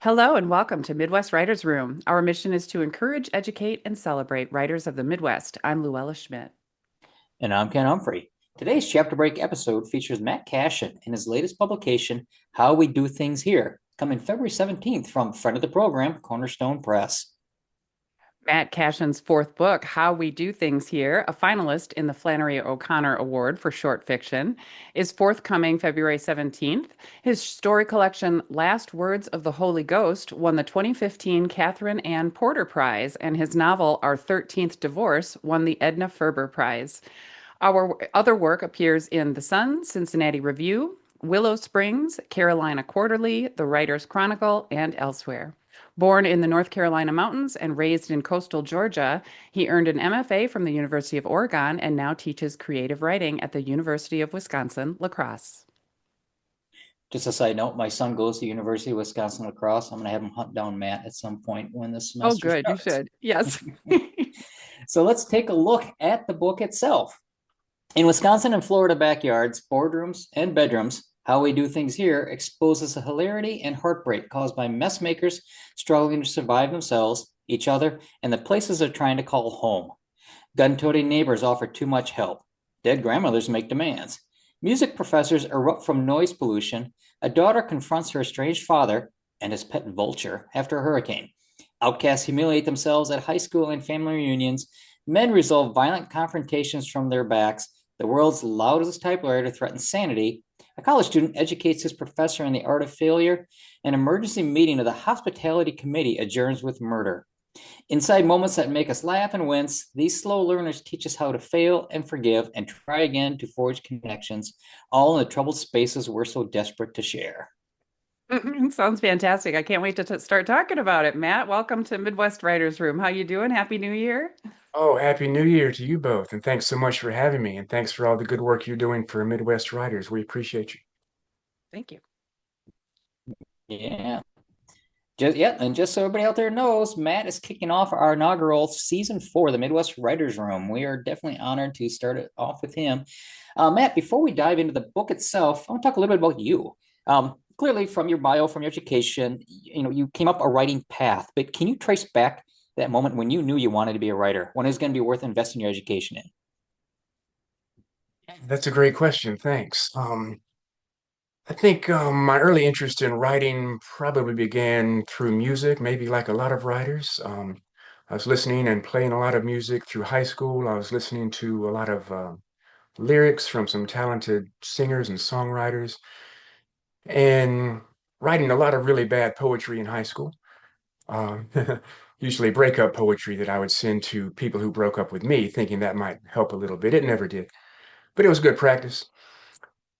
Hello and welcome to Midwest Writers Room. Our mission is to encourage, educate, and celebrate writers of the Midwest. I'm Luella Schmidt. And I'm Ken Humphrey. Today's chapter break episode features Matt Cashion in his latest publication, How We Do Things Here, coming February 17th from friend of the program, Cornerstone Press. Matt Cashion's fourth book, How We Do Things Here, a finalist in the Flannery O'Connor Award for short fiction, is forthcoming February 17th. His story collection, Last Words of the Holy Ghost, won the 2015 Katherine Anne Porter Prize, and his novel, Our 13th Divorce, won the Edna Ferber Prize. Our other work appears in The Sun, Cincinnati Review, Willow Springs, Carolina Quarterly, The Writer's Chronicle, and elsewhere. Born in the North Carolina mountains and raised in coastal Georgia, he earned an MFA from the University of Oregon and now teaches creative writing at the University of Wisconsin-La Crosse. Just a side note, my son goes to University of Wisconsin-La Crosse. I'm going to have him hunt down Matt at some point when the Oh, semester good. You starts. should. Yes. So let's take a look at the book itself. In Wisconsin and Florida backyards, boardrooms, and bedrooms, How We Do Things Here exposes the hilarity and heartbreak caused by mess makers struggling to survive themselves, each other, and the places they're trying to call home. Gun-toting neighbors offer too much help. Dead grandmothers make demands. Music professors erupt from noise pollution. A daughter confronts her estranged father and his pet vulture after a hurricane. Outcasts humiliate themselves at high school and family reunions. Men resolve violent confrontations from their backs. The world's loudest typewriter threatens sanity. A college student educates his professor in the art of failure. An emergency meeting of the hospitality committee adjourns with murder. Inside moments that make us laugh and wince, these slow learners teach us how to fail and forgive and try again to forge connections, all in the troubled spaces we're so desperate to share. Sounds fantastic. I can't wait to start talking about it. Matt, welcome to Midwest Writers Room. How you doing? Happy New Year. Oh, Happy New Year to you both. And thanks so much for having me. And thanks for all the good work you're doing for Midwest writers. We appreciate you. Thank you. Yeah. And just so everybody out there knows, Matt is kicking off our inaugural season 4 of the Midwest Writers Room. We are definitely honored to start it off with him. Matt, before we dive into the book itself, I want to talk a little bit about you. Clearly, from your bio, from your education, you came up a writing path. But can you trace back that moment when you knew you wanted to be a writer, when it was going to be worth investing your education in? That's a great question. Thanks. I think my early interest in writing probably began through music, maybe like a lot of writers. I was listening and playing a lot of music through high school. I was listening to a lot of lyrics from some talented singers and songwriters, and writing a lot of really bad poetry in high school. Um, Usually breakup poetry that I would send to people who broke up with me, thinking that might help a little bit. It never did, but it was good practice.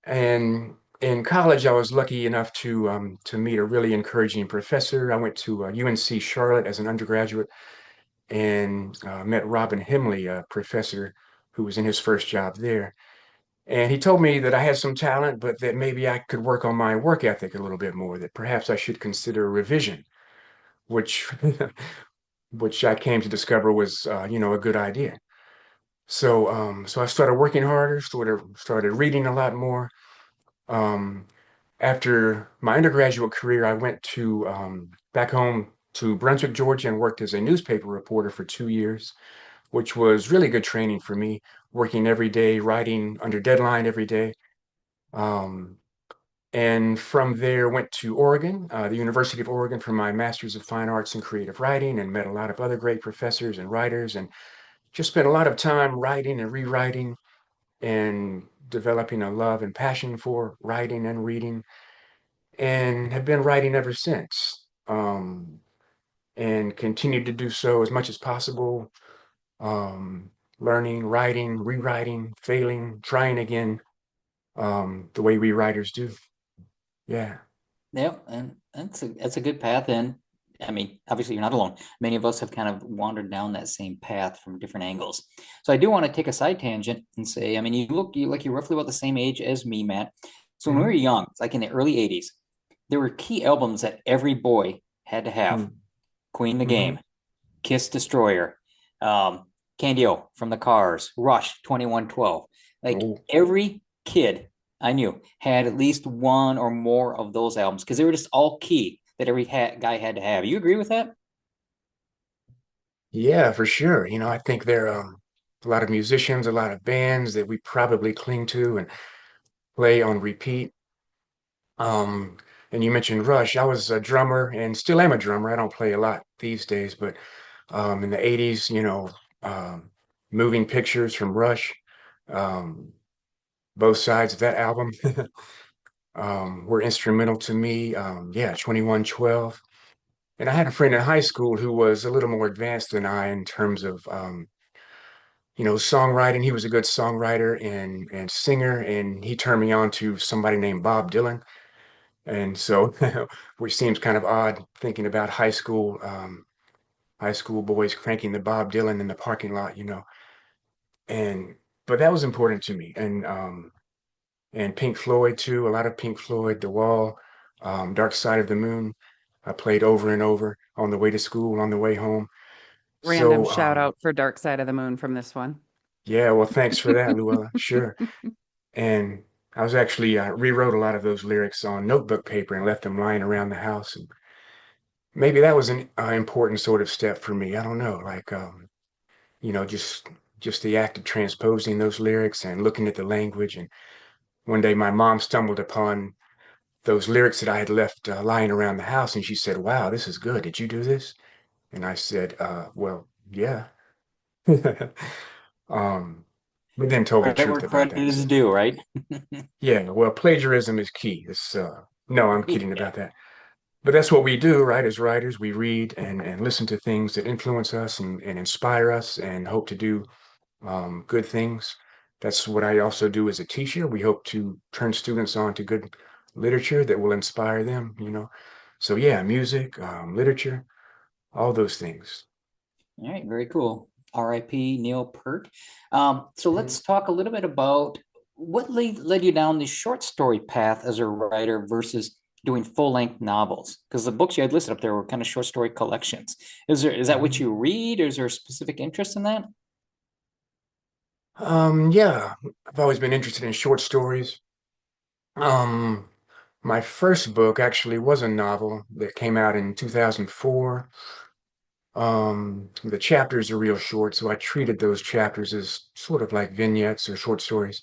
And in college, I was lucky enough to meet a really encouraging professor. I went to UNC Charlotte as an undergraduate and met Robin Himley, a professor who was in his first job there. And he told me that I had some talent, but that maybe I could work on my work ethic a little bit more, that perhaps I should consider revision, which which I came to discover was, a good idea. So I started working harder, started reading a lot more. Um, After my undergraduate career, I went to back home to Brunswick, Georgia, and worked as a newspaper reporter for 2 years, which was really good training for me, working every day, writing under deadline every day. Um, and from there, went to Oregon, the University of Oregon, for my Master's of Fine Arts in Creative Writing, and met a lot of other great professors and writers, and just spent a lot of time writing and rewriting and developing a love and passion for writing and reading, and have been writing ever since. And continue to do so as much as possible, um, learning, writing, rewriting, failing, trying again, the way we writers do. Yeah. Yeah, and that's a good path. And I mean, obviously, you're not alone. Many of us have kind of wandered down that same path from different angles. So I do want to take a side tangent and say, I mean, you like you're roughly about the same age as me, Matt. So when we were Mhm. young, like in the early '80s, there were key albums that every boy had to have: Queen the Mm-hmm. Game, Kiss Destroyer, um, Candy O from the Cars, Rush 2112. Like Oh, every kid I knew had at least one or more of those albums because they were just all key. that every guy had to have. You agree with that? Yeah, for sure. I think there are a lot of musicians, a lot of bands that we probably cling to and play on repeat. Um, and you mentioned Rush. I was a drummer and still am a drummer. I don't play a lot these days, but in the 80s, um, moving pictures from Rush, um, both sides of that album were instrumental to me. Yeah, 2112. And I had a friend in high school who was a little more advanced than I in terms of songwriting. He was a good songwriter and singer, and he turned me on to somebody named Bob Dylan. And so, which seems kind of odd thinking about high school boys cranking the Bob Dylan in the parking lot. And but that was important to me. And Pink Floyd too, a lot of Pink Floyd, The Wall, Dark Side of the Moon. I played over and over on the way to school, on the way home. Random So, shout out for Dark Side of the Moon from this one. yeah, well, thanks for that, Luella. Sure. And I was actually rewrote a lot of those lyrics on notebook paper and left them lying around the house. And maybe that was an important sort of step for me. I don't know, like just the act of transposing those lyrics and looking at the language. And one day my mom stumbled upon those lyrics that I had left lying around the house, and she said, "Wow, this is good. Did you do this?" And I said, "Well, yeah." um, but then told the Credit where truth about credit that. is So due, right? yeah, well, plagiarism is key. It's no, I'm kidding Yeah. about that. But that's what we do, right? As writers, we read and listen to things that influence us and inspire us and hope to do good things. That's what I also do as a teacher. We hope to turn students on to good literature that will inspire them. So yeah, music, literature, all those things. All right, very cool. R.I.P. Neil Peart. So Mhm. let's talk a little bit about what led you down the short story path as a writer versus doing full-length novels. Because the books you had listed up there were kind of short story collections. Is that what Mhm. you read, or is there a specific interest in that? Yeah, I've always been interested in short stories. Um, my first book actually was a novel that came out in 2004. The chapters are real short, so I treated those chapters as sort of like vignettes or short stories.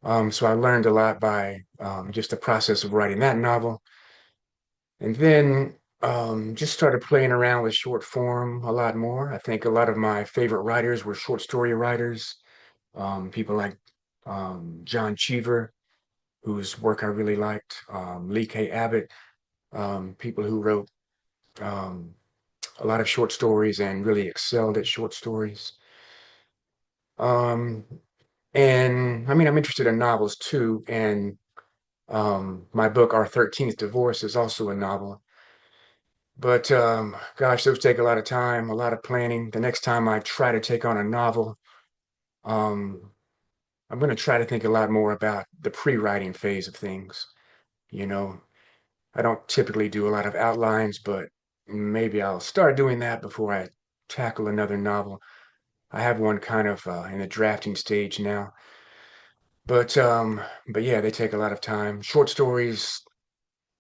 So I learned a lot by just the process of writing that novel. And then just started playing around with short form a lot more. I think a lot of my favorite writers were short story writers, people like John Cheever, whose work I really liked, Lee K. Abbott, people who wrote um, a lot of short stories and really excelled at short stories. Um, and I mean, I'm interested in novels too. And my book, Our 13th Divorce, is also a novel. But gosh, those take a lot of time, a lot of planning. The next time I try to take on a novel, um, I'm going to try to think a lot more about the pre-writing phase of things. You know, I don't typically do a lot of outlines, but maybe I'll start doing that before I tackle another novel. I have one kind of in the drafting stage now. But yeah, they take a lot of time. Short stories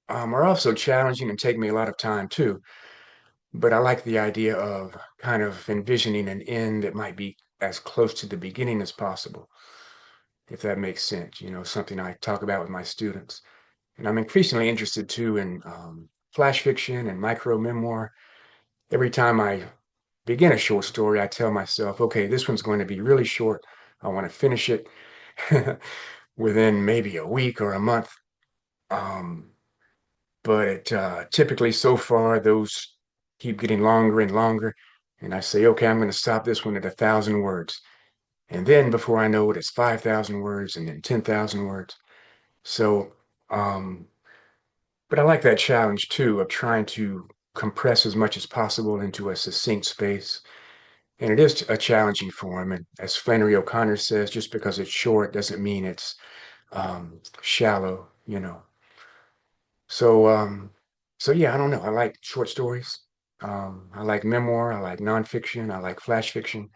are also challenging and take me a lot of time too. But I like the idea of kind of envisioning an end that might be as close to the beginning as possible, if that makes sense. Something I talk about with my students. And I'm increasingly interested too in flash fiction and micro memoir. Every time I begin a short story, I tell myself, okay, this one's going to be really short. I want to finish it within maybe a week or a month. Um, but typically so far, those keep getting longer and longer. And I say, okay, I'm going to stop this one at 1,000 words. And then before I know it, it's 5,000 words and then 10,000 words. So, um, but I like that challenge too of trying to compress as much as possible into a succinct space. And it is a challenging form. And as Flannery O'Connor says, just because it's short doesn't mean it's shallow. So, so yeah, I don't know. I like short stories. I like memoir. I like nonfiction. I like flash fiction.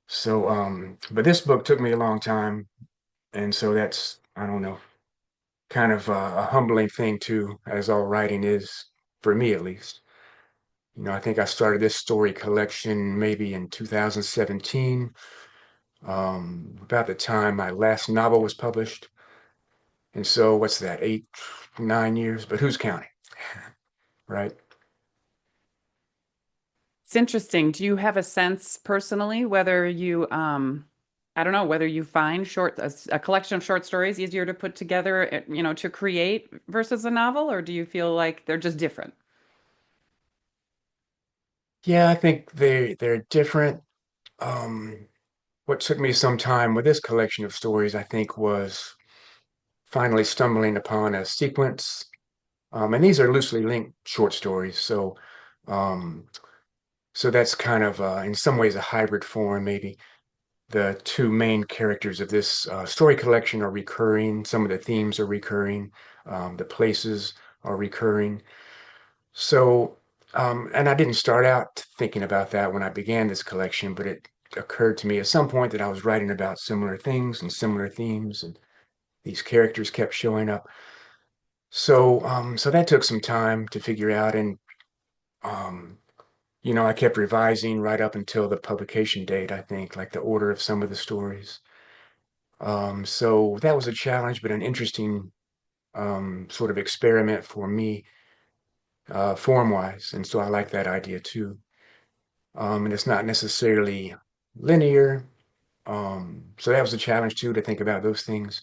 So, but this book took me a long time, and so that's I don't know. kind of a humbling thing too, as all writing is, for me at least. I think I started this story collection maybe in 2017, about the time my last novel was published. And so what's that, 8, 9 years? But who's counting, right? It's interesting. Do you have a sense personally whether you, I don't know, whether you find a collection of short stories easier to put together, to create versus a novel, or do you feel like they're just different? Yeah, I think they're different. Um, what took me some time with this collection of stories, I think, was finally stumbling upon a sequence. And these are loosely linked short stories, um, so that's kind of in some ways a hybrid form, maybe. The two main characters of this story collection are recurring. Some of the themes are recurring. The places are recurring. So, and I didn't start out thinking about that when I began this collection, but it occurred to me at some point that I was writing about similar things and similar themes, and these characters kept showing up. So that took some time to figure out, and um, I kept revising right up until the publication date, I think, like the order of some of the stories. So that was a challenge, but an interesting sort of experiment for me, form-wise. And so I like that idea too. And it's not necessarily linear. So that was a challenge too, to think about those things.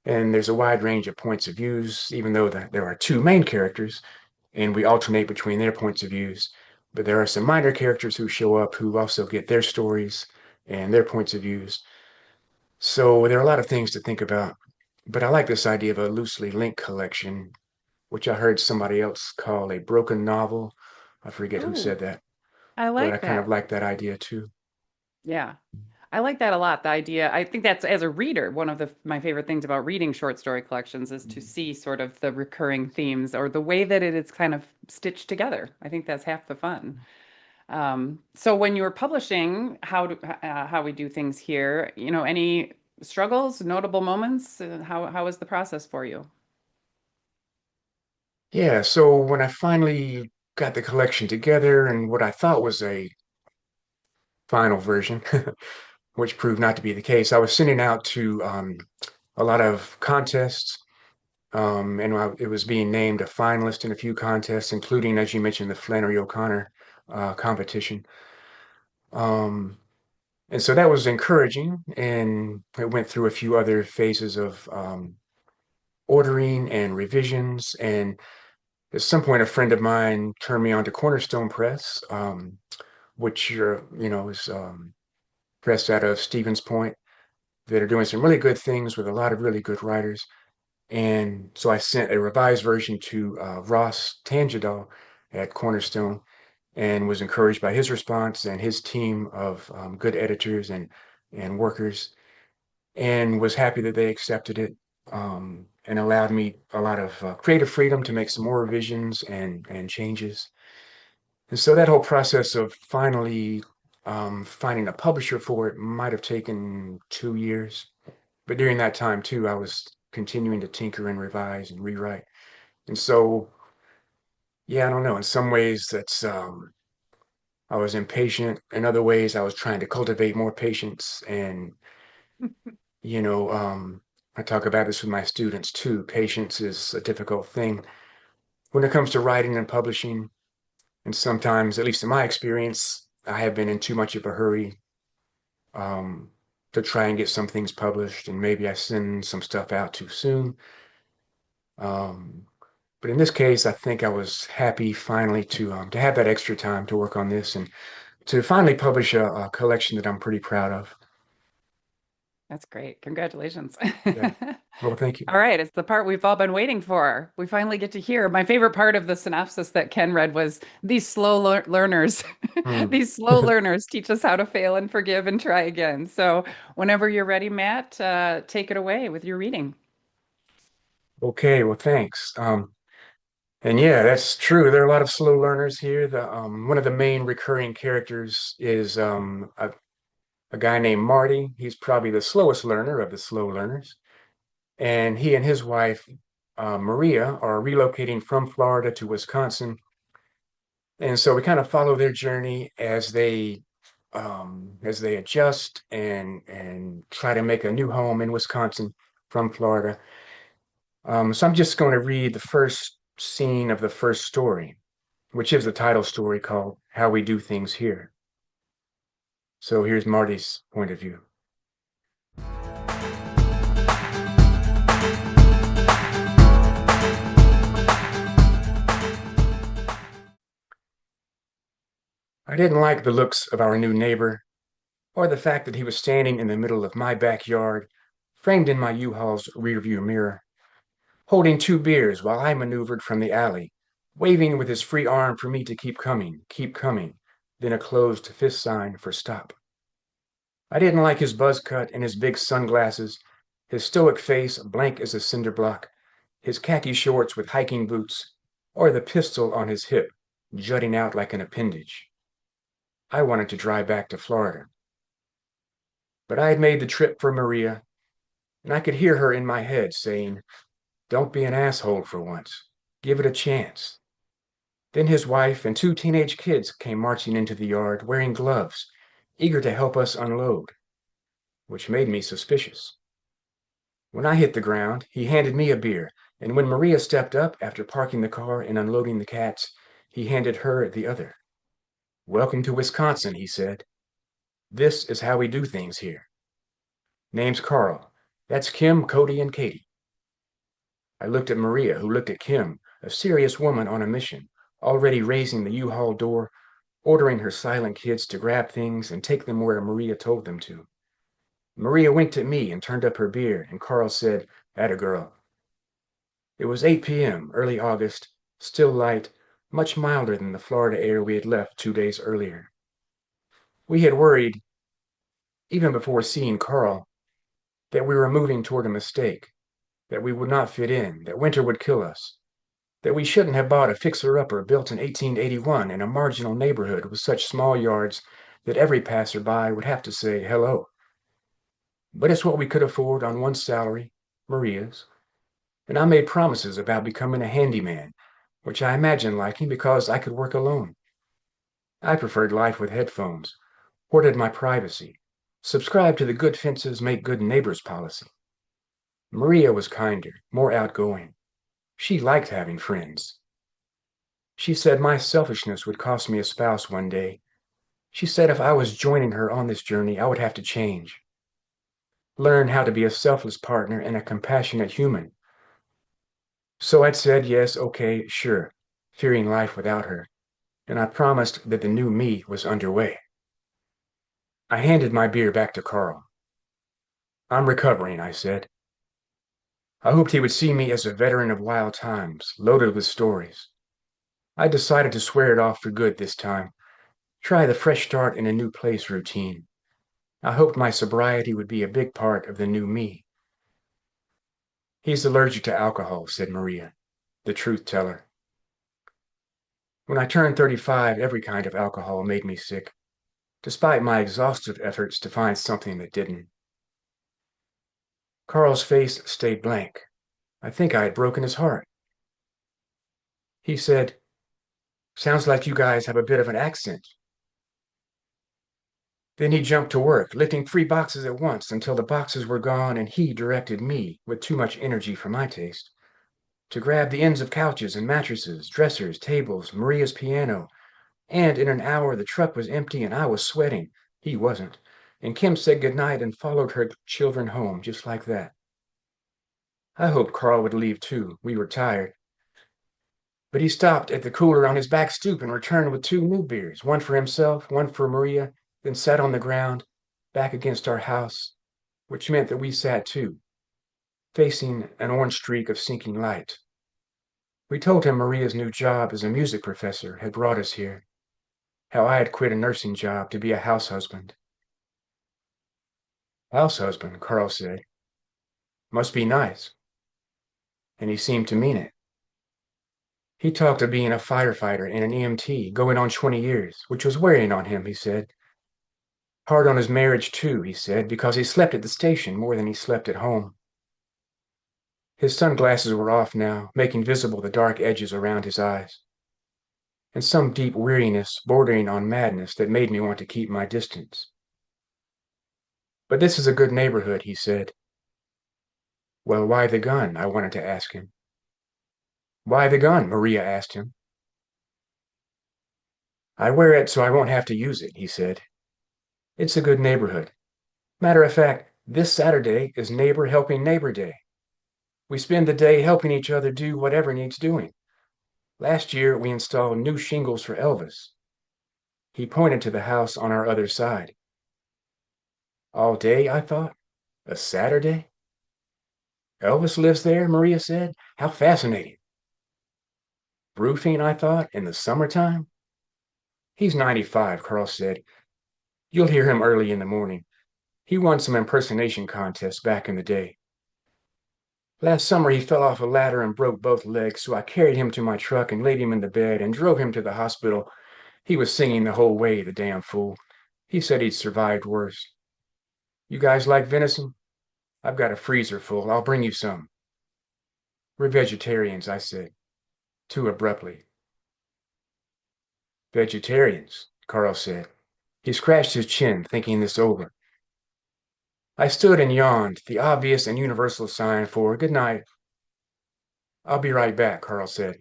And there's a wide range of points of views, even though there are two main characters, and we alternate between their points of views. But there are some minor characters who show up who also get their stories and their points of views. So there are a lot of things to think about. But I like this idea of a loosely linked collection, which I heard somebody else call a broken novel. I forget who Oh, said that, I but I like kind of that. like that idea too. Yeah. I like that a lot. The idea, I think that's as a reader, one of my favorite things about reading short story collections is to see sort of the recurring themes or the way that it is kind of stitched together. I think that's half the fun. So when you were publishing how we do things here, any struggles, notable moments? How was the process for you? Yeah, so when I finally got the collection together and what I thought was a final version, which proved not to be the case, I was sending out to a lot of contests, it was being named a finalist in a few contests, including, as you mentioned, the Flannery O'Connor competition. Um, and so that was encouraging, and it went through a few other phases of ordering and revisions. And at some point, a friend of mine turned me on to Cornerstone Press, which is pressed out of Stevens Point, that are doing some really good things with a lot of really good writers. And so I sent a revised version to Ross Tangendahl at Cornerstone, and was encouraged by his response and his team of good editors and workers, and was happy that they accepted it, and allowed me a lot of creative freedom to make some more revisions and changes. And so that whole process of finally finding a publisher for it might have taken 2 years. But during that time too, I was continuing to tinker and revise and rewrite. And so, yeah, I don't know. In some ways, that's I was impatient. In other ways, I was trying to cultivate more patience. And you know, um, I talk about this with my students too. Patience is a difficult thing when it comes to writing and publishing. And sometimes, at least in my experience, I have been in too much of a hurry um, to try and get some things published, and maybe I send some stuff out too soon. Um, but in this case, I think I was happy finally to have that extra time to work on this and to finally publish a collection that I'm pretty proud of. That's great. Congratulations. Yeah. Well, thank you. All right, it's the part we've all been waiting for. We finally get to hear. My favorite part of the synopsis that Ken read was these slow learners. Hmm. These slow learners teach us how to fail and forgive and try again. So, whenever you're ready, Matt, take it away with your reading. Okay, well, thanks. And yeah, that's true. There are a lot of slow learners here. The one of the main recurring characters is a guy named Marty. He's probably the slowest learner of the slow learners. And he and his wife Maria are relocating from Florida to Wisconsin. And so we kind of follow their journey as they adjust and try to make a new home in Wisconsin from Florida. So I'm just going to read the first scene of the first story, which is the title story called How We Do Things Here. So here's Marty's point of view. I didn't like the looks of our new neighbor, or the fact that he was standing in the middle of my backyard, framed in my U-Haul's rearview mirror, holding 2 beers while I maneuvered from the alley, waving with his free arm for me to keep coming, then a closed fist sign for stop. I didn't like his buzz cut and his big sunglasses, his stoic face blank as a cinder block, his khaki shorts with hiking boots, or the pistol on his hip, jutting out like an appendage. I wanted to drive back to Florida. But I had made the trip for Maria, and I could hear her in my head saying, "Don't be an asshole for once. Give it a chance." Then his wife and 2 teenage kids came marching into the yard wearing gloves, eager to help us unload, which made me suspicious. When I hit the ground, he handed me a beer, and when Maria stepped up after parking the car and unloading the cats, he handed her the other. "Welcome to Wisconsin," he said. "This is how we do things here. Name's Carl. That's Kim, Cody, and Katie." I looked at Maria, who looked at Kim, a serious woman on a mission, already raising the U-Haul door, ordering her silent kids to grab things and take them where Maria told them to. Maria winked at me and turned up her beer, and Carl said, "Atta girl." It was 8 p.m., early August, still light, much milder than the Florida air we had left 2 days earlier. We had worried, even before seeing Carl, that we were moving toward a mistake, that we would not fit in, that winter would kill us, that we shouldn't have bought a fixer-upper built in 1881 in a marginal neighborhood with such small yards that every passerby would have to say hello. But it's what we could afford on one salary, Maria's, and I made promises about becoming a handyman, which I imagined liking because I could work alone. I preferred life with headphones, hoarded my privacy, subscribed to the good fences make good neighbors policy. Maria was kinder, more outgoing. She liked having friends. She said my selfishness would cost me a spouse one day. She said if I was joining her on this journey, I would have to change. Learn how to be a selfless partner and a compassionate human. So I'd said yes, okay, sure, fearing life without her, and I promised that the new me was underway. I handed my beer back to Carl. "I'm recovering," I said. I hoped he would see me as a veteran of wild times, loaded with stories. I decided to swear it off for good this time, try the fresh start in a new place routine. I hoped my sobriety would be a big part of the new me. "He's allergic to alcohol," said Maria, the truth teller. When I turned 35, every kind of alcohol made me sick, despite my exhaustive efforts to find something that didn't. Carl's face stayed blank. I think I had broken his heart. He said, "Sounds like you guys have a bit of an accent." Then he jumped to work, lifting 3 boxes at once until the boxes were gone, and he directed me, with too much energy for my taste, to grab the ends of couches and mattresses, dressers, tables, Maria's piano, and in an hour the truck was empty and I was sweating. He wasn't. And Kim said goodnight and followed her children home just like that. I hoped Carl would leave too. We were tired. But he stopped at the cooler on his back stoop and returned with 2 new beers, one for himself, one for Maria, then sat on the ground, back against our house, which meant that we sat too, facing an orange streak of sinking light. We told him Maria's new job as a music professor had brought us here, how I had quit a nursing job to be a house husband. "House husband," Carl said. "Must be nice." And he seemed to mean it. He talked of being a firefighter and an EMT, going on 20 years, which was wearing on him, he said. Hard on his marriage, too, he said, because he slept at the station more than he slept at home. His sunglasses were off now, making visible the dark edges around his eyes, and some deep weariness bordering on madness that made me want to keep my distance. But this is a good neighborhood, he said. Well, why the gun? I wanted to ask him. Why the gun? Maria asked him. I wear it so I won't have to use it, he said. It's a good neighborhood. Matter of fact, this Saturday is Neighbor Helping Neighbor Day. We spend the day helping each other do whatever needs doing. Last year, we installed new shingles for Elvis. He pointed to the house on our other side. All day, I thought. A Saturday? Elvis lives there, Maria said. How fascinating. Roofing, I thought, in the summertime? He's 95, Carl said. You'll hear him early in the morning. He won some impersonation contests back in the day. Last summer, he fell off a ladder and broke both legs, so I carried him to my truck and laid him in the bed and drove him to the hospital. He was singing the whole way, the damn fool. He said he'd survived worse. You guys like venison? I've got a freezer full. I'll bring you some. We're vegetarians, I said, too abruptly. Vegetarians, Carl said. He scratched his chin, thinking this over. I stood and yawned, the obvious and universal sign for good night. I'll be right back, Carl said.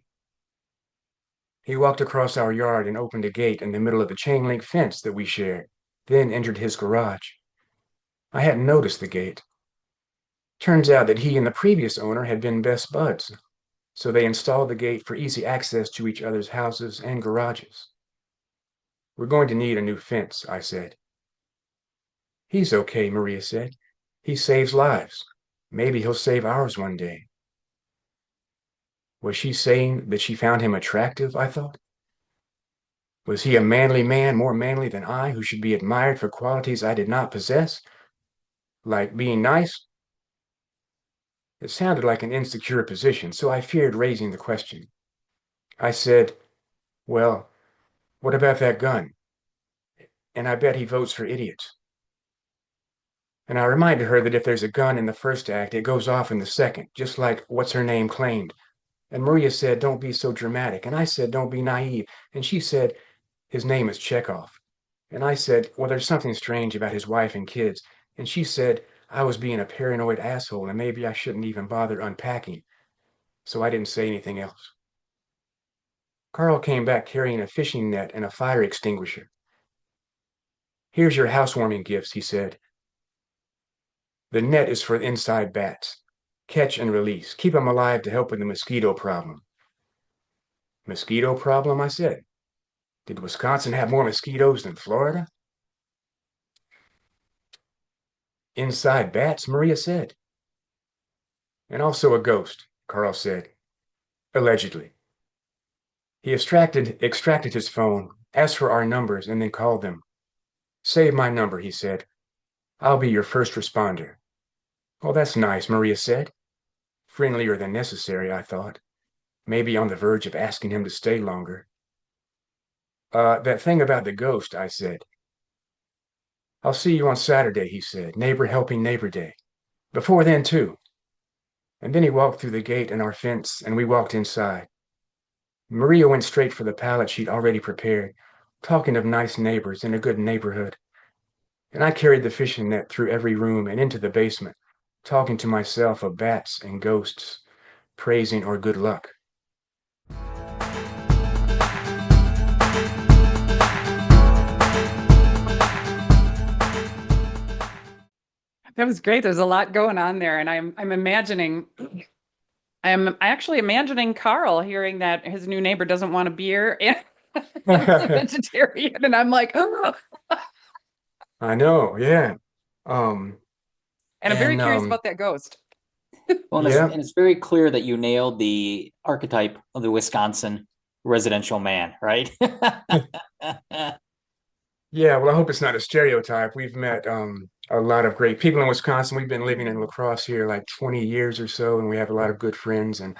He walked across our yard and opened a gate in the middle of the chain-link fence that we shared, then entered his garage. I hadn't noticed the gate. Turns out that he and the previous owner had been best buds, so they installed the gate for easy access to each other's houses and garages. We're going to need a new fence, I said. He's okay, Maria said. He saves lives. Maybe he'll save ours one day. Was she saying that she found him attractive, I thought? Was he a manly man, more manly than I, who should be admired for qualities I did not possess? Like being nice? It sounded like an insecure position, so I feared raising the question. I said, well, what about that gun? And I bet he votes for idiots. And I reminded her that if there's a gun in the first act, it goes off in the second, just like What's Her Name claimed. And Maria said, don't be so dramatic. And I said, don't be naive. And she said, his name is Chekhov. And I said, well, there's something strange about his wife and kids. And she said, I was being a paranoid asshole and maybe I shouldn't even bother unpacking. So I didn't say anything else. Carl came back carrying a fishing net and a fire extinguisher. Here's your housewarming gifts, he said. The net is for inside bats. Catch and release. Keep them alive to help with the mosquito problem. Mosquito problem, I said. Did Wisconsin have more mosquitoes than Florida? Inside bats, Maria said. And also a ghost, Carl said. Allegedly. He extracted his phone, asked for our numbers, and then called them. Save my number, he said. I'll be your first responder. Oh, that's nice, Maria said. Friendlier than necessary, I thought. Maybe on the verge of asking him to stay longer. That thing about the ghost, I said. I'll see you on Saturday, he said. Neighbor Helping Neighbor Day. Before then, too. And then he walked through the gate and our fence, and we walked inside. Maria went straight for the pallet she'd already prepared, talking of nice neighbors in a good neighborhood. And I carried the fishing net through every room and into the basement, talking to myself of bats and ghosts, praising our good luck. That was great. There's a lot going on there, and I'm actually imagining Carl hearing that his new neighbor doesn't want a beer and is a vegetarian, and I'm like, oh. I know, yeah. And I'm very curious about that ghost. Well, and it's very clear that you nailed the archetype of the Wisconsin residential man, right? Yeah, well, I hope it's not a stereotype. We've met a lot of great people in Wisconsin. We've been living in La Crosse here like 20 years or so, and we have a lot of good friends and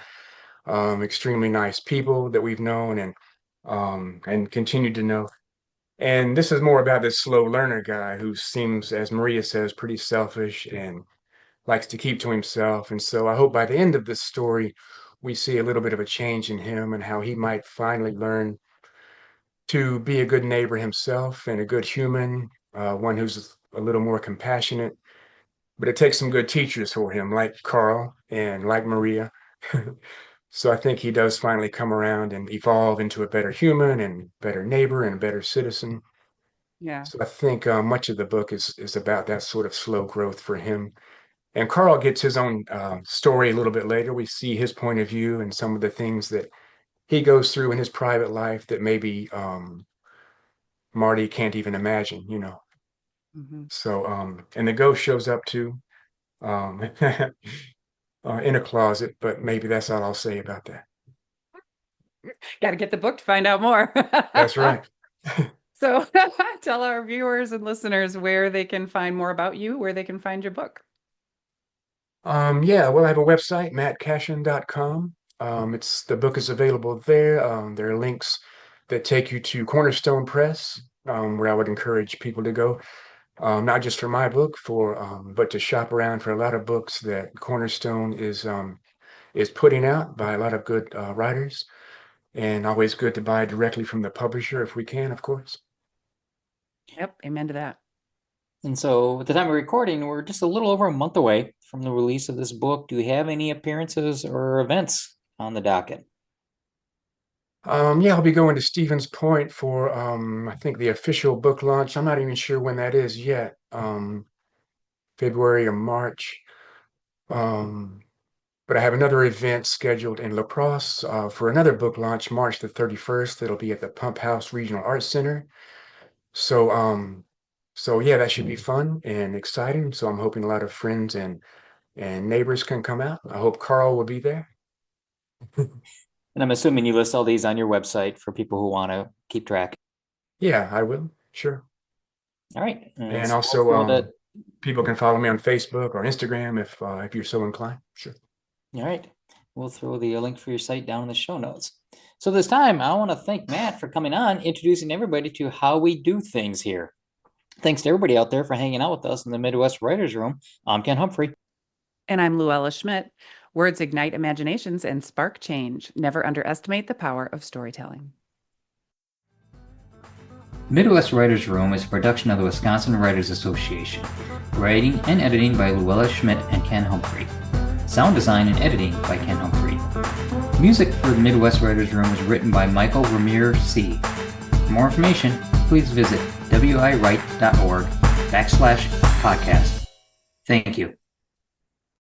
extremely nice people that we've known and continue to know. And this is more about this slow learner guy who seems, as Maria says, pretty selfish and likes to keep to himself. And so I hope by the end of this story, we see a little bit of a change in him and how he might finally learn to be a good neighbor himself and a good human, one who's a little more compassionate. But it takes some good teachers for him, like Carl and like Maria. So I think he does finally come around and evolve into a better human and better neighbor and a better citizen. Yeah. So I think much of the book is about that sort of slow growth for him. And Carl gets his own story a little bit later. We see his point of view and some of the things that he goes through in his private life that maybe Marty can't even imagine, you know. Hmm. So, and the ghost shows up too, um, in a closet, but maybe that's all I'll say about that. Got to get the book to find out more. That's right. So tell our viewers and listeners where they can find more about you, where they can find your book. Yeah, well, I have a website, mattcashion.com. The book is available there. There are links that take you to Cornerstone Press, where I would encourage people to go, not just for my book, but to shop around for a lot of books that Cornerstone is putting out by a lot of good writers, and always good to buy directly from the publisher if we can, of course. Yep, amen to that. And so at the time of recording, we're just a little over a month away from the release of this book. Do you have any appearances or events on the docket? Yeah, I'll be going to Stevens Point for I think the official book launch. I'm not even sure when that is yet. February or March. But I have another event scheduled in La Crosse for another book launch, March the 31st. It'll be at the Pump House Regional Arts Center. So so yeah, that should be fun and exciting. So I'm hoping a lot of friends and neighbors can come out. I hope Carl will be there. And I'm assuming you list all these on your website for people who want to keep track. Yeah, I will. Sure. All right. And So also, we'll throw that. people can follow me on Facebook or Instagram if you're so inclined. Sure. All right. We'll throw the link for your site down in the show notes. So this time, I want to thank Matt for coming on, introducing everybody to how we do things here. Thanks to everybody out there for hanging out with us in the Midwest Writers Room. I'm Ken Humphrey. And I'm Luella Schmidt. Words ignite imaginations and spark change. Never underestimate the power of storytelling. Midwest Writers Room is a production of the Wisconsin Writers Association. Writing and editing by Luella Schmidt and Ken Humphrey. Sound design and editing by Ken Humphrey. Music for the Midwest Writers Room is written by Michael Ramir C. For more information, please visit wiwrite.org/podcast. Thank you.